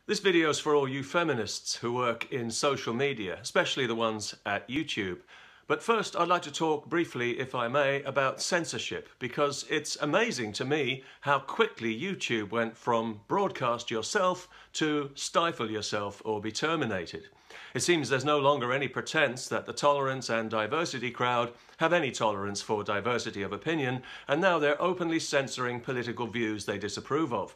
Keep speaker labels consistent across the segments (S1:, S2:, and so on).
S1: This video is for all you feminists who work in social media, especially the ones at YouTube. But first, I'd like to talk briefly, if I may, about censorship, because it's amazing to me how quickly YouTube went from broadcast yourself to stifle yourself or be terminated. It seems there's no longer any pretense that the tolerance and diversity crowd have any tolerance for diversity of opinion, and now they're openly censoring political views they disapprove of.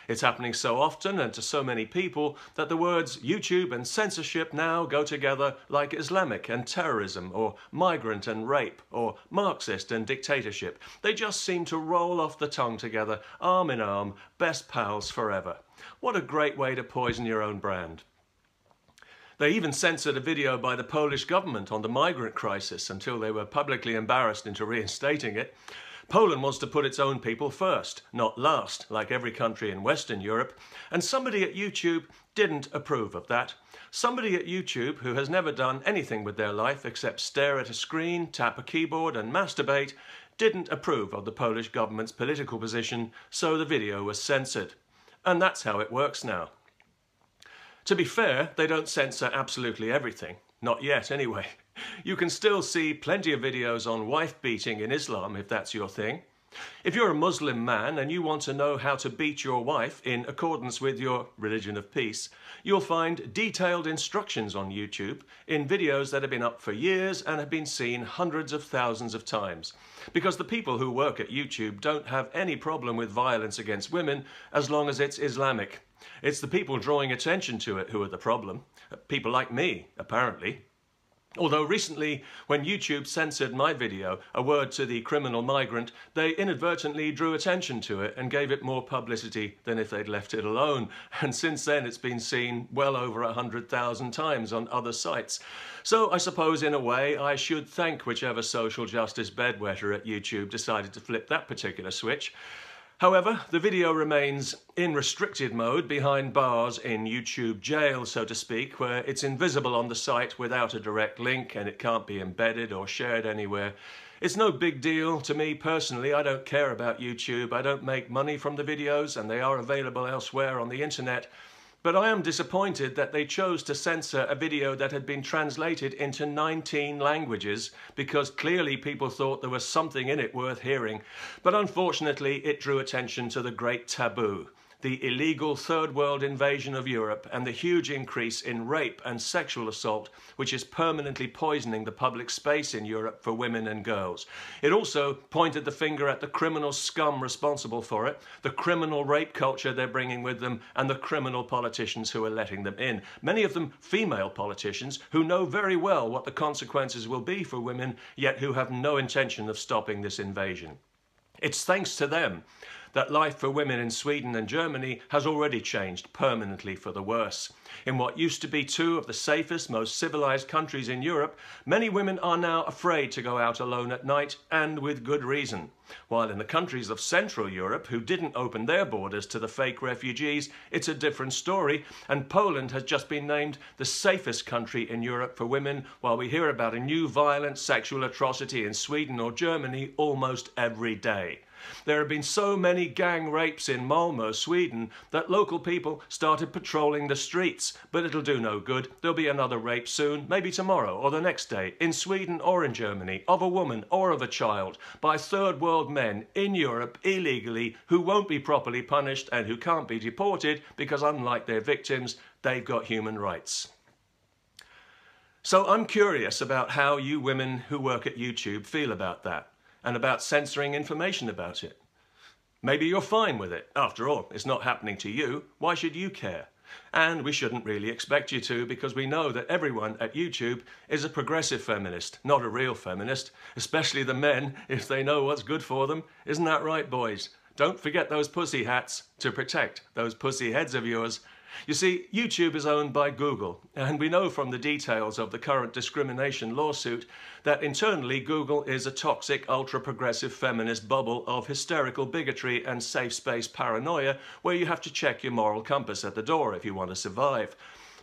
S1: It's happening so often and to so many people that the words YouTube and censorship now go together like Islamic and terrorism, or migrant and rape, or Marxist and dictatorship. They just seem to roll off the tongue together, arm in arm, best pals forever. What a great way to poison your own brand. They even censored a video by the Polish government on the migrant crisis until they were publicly embarrassed into reinstating it. Poland wants to put its own people first, not last, like every country in Western Europe, and somebody at YouTube didn't approve of that. Somebody at YouTube who has never done anything with their life except stare at a screen, tap a keyboard and masturbate didn't approve of the Polish government's political position, so the video was censored. And that's how it works now. To be fair, they don't censor absolutely everything. Not yet, anyway. You can still see plenty of videos on wife beating in Islam if that's your thing. If you're a Muslim man and you want to know how to beat your wife in accordance with your religion of peace, you'll find detailed instructions on YouTube in videos that have been up for years and have been seen hundreds of thousands of times. Because the people who work at YouTube don't have any problem with violence against women as long as it's Islamic. It's the people drawing attention to it who are the problem. People like me, apparently. Although recently, when YouTube censored my video, A Word to the Criminal Migrant, they inadvertently drew attention to it and gave it more publicity than if they'd left it alone. And since then, it's been seen well over 100,000 times on other sites. So I suppose, in a way, I should thank whichever social justice bedwetter at YouTube decided to flip that particular switch. However, the video remains in restricted mode behind bars in YouTube jail, so to speak, where it's invisible on the site without a direct link and it can't be embedded or shared anywhere. It's no big deal to me personally. I don't care about YouTube. I don't make money from the videos and they are available elsewhere on the internet. But I am disappointed that they chose to censor a video that had been translated into 19 languages because clearly people thought there was something in it worth hearing. But unfortunately, it drew attention to the great taboo, the illegal third world invasion of Europe and the huge increase in rape and sexual assault, which is permanently poisoning the public space in Europe for women and girls. It also pointed the finger at the criminal scum responsible for it, the criminal rape culture they're bringing with them, and the criminal politicians who are letting them in. Many of them female politicians who know very well what the consequences will be for women, yet who have no intention of stopping this invasion. It's thanks to them that life for women in Sweden and Germany has already changed permanently for the worse. In what used to be two of the safest, most civilized countries in Europe, many women are now afraid to go out alone at night, and with good reason. While in the countries of Central Europe, who didn't open their borders to the fake refugees, it's a different story, and Poland has just been named the safest country in Europe for women, while we hear about a new violent sexual atrocity in Sweden or Germany almost every day. There have been so many gang rapes in Malmö, Sweden, that local people started patrolling the streets. But it'll do no good. There'll be another rape soon, maybe tomorrow or the next day, in Sweden or in Germany, of a woman or of a child, by third world men in Europe illegally who won't be properly punished and who can't be deported because, unlike their victims, they've got human rights. So I'm curious about how you women who work at YouTube feel about that, and about censoring information about it. Maybe you're fine with it. After all, it's not happening to you. Why should you care? And we shouldn't really expect you to, because we know that everyone at YouTube is a progressive feminist, not a real feminist, especially the men, if they know what's good for them. Isn't that right, boys? Don't forget those pussy hats to protect those pussy heads of yours. You see, YouTube is owned by Google, and we know from the details of the current discrimination lawsuit that internally Google is a toxic, ultra-progressive feminist bubble of hysterical bigotry and safe space paranoia where you have to check your moral compass at the door if you want to survive.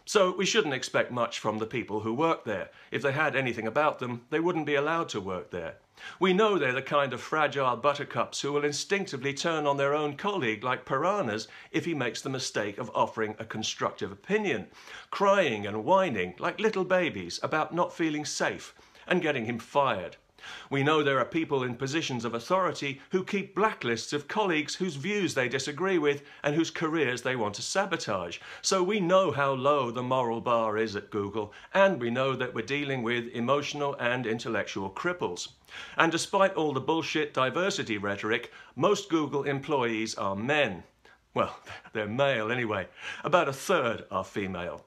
S1: So we shouldn't expect much from the people who work there. If they had anything about them, they wouldn't be allowed to work there. We know they're the kind of fragile buttercups who will instinctively turn on their own colleague like piranhas if he makes the mistake of offering a constructive opinion, crying and whining like little babies about not feeling safe and getting him fired. We know there are people in positions of authority who keep blacklists of colleagues whose views they disagree with and whose careers they want to sabotage. So we know how low the moral bar is at Google, and we know that we're dealing with emotional and intellectual cripples. And despite all the bullshit diversity rhetoric, most Google employees are men. Well, they're male anyway. About a third are female.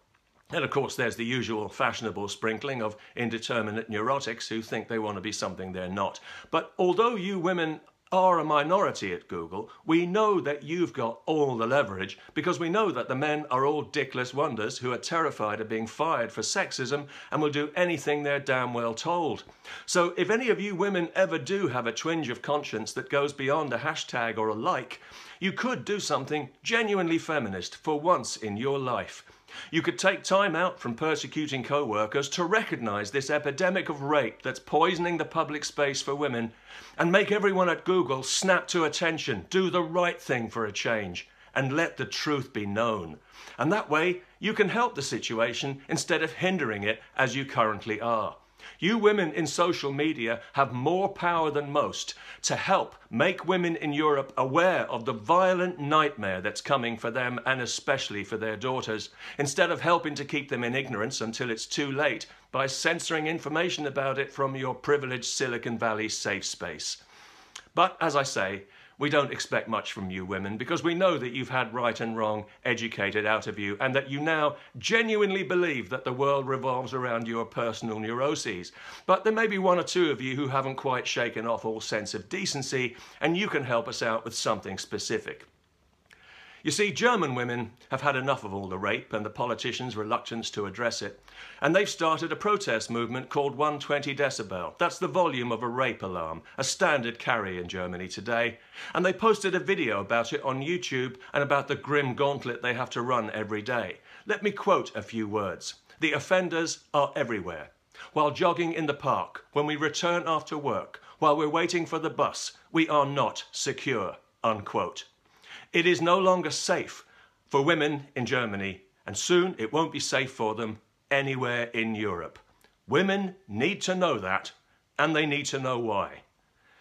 S1: And of course there's the usual fashionable sprinkling of indeterminate neurotics who think they want to be something they're not. But although you women are a minority at Google, we know that you've got all the leverage because we know that the men are all dickless wonders who are terrified of being fired for sexism and will do anything they're damn well told. So if any of you women ever do have a twinge of conscience that goes beyond a hashtag or a like, you could do something genuinely feminist for once in your life. You could take time out from persecuting co-workers to recognise this epidemic of rape that's poisoning the public space for women and make everyone at Google snap to attention, do the right thing for a change and let the truth be known. And that way you can help the situation instead of hindering it as you currently are. You women in social media have more power than most to help make women in Europe aware of the violent nightmare that's coming for them and especially for their daughters, instead of helping to keep them in ignorance until it's too late by censoring information about it from your privileged Silicon Valley safe space. But as I say, we don't expect much from you women because we know that you've had right and wrong educated out of you and that you now genuinely believe that the world revolves around your personal neuroses. But there may be one or two of you who haven't quite shaken off all sense of decency, and you can help us out with something specific. You see, German women have had enough of all the rape and the politicians' reluctance to address it, and they've started a protest movement called 120 decibel. That's the volume of a rape alarm, a standard carry in Germany today. And they posted a video about it on YouTube and about the grim gauntlet they have to run every day. Let me quote a few words. "The offenders are everywhere. While jogging in the park, when we return after work, while we're waiting for the bus, we are not secure," unquote. It is no longer safe for women in Germany, and soon it won't be safe for them anywhere in Europe. Women need to know that, and they need to know why.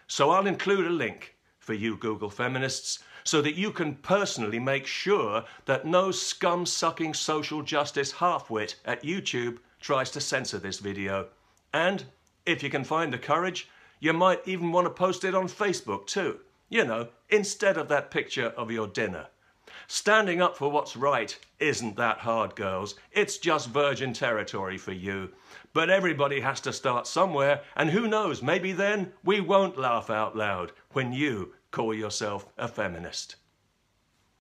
S1: So I'll include a link for you Google feminists so that you can personally make sure that no scum-sucking social justice half-wit at YouTube tries to censor this video. And if you can find the courage, you might even want to post it on Facebook too. You know, instead of that picture of your dinner. Standing up for what's right isn't that hard, girls. It's just virgin territory for you. But everybody has to start somewhere, and who knows, maybe then we won't laugh out loud when you call yourself a feminist.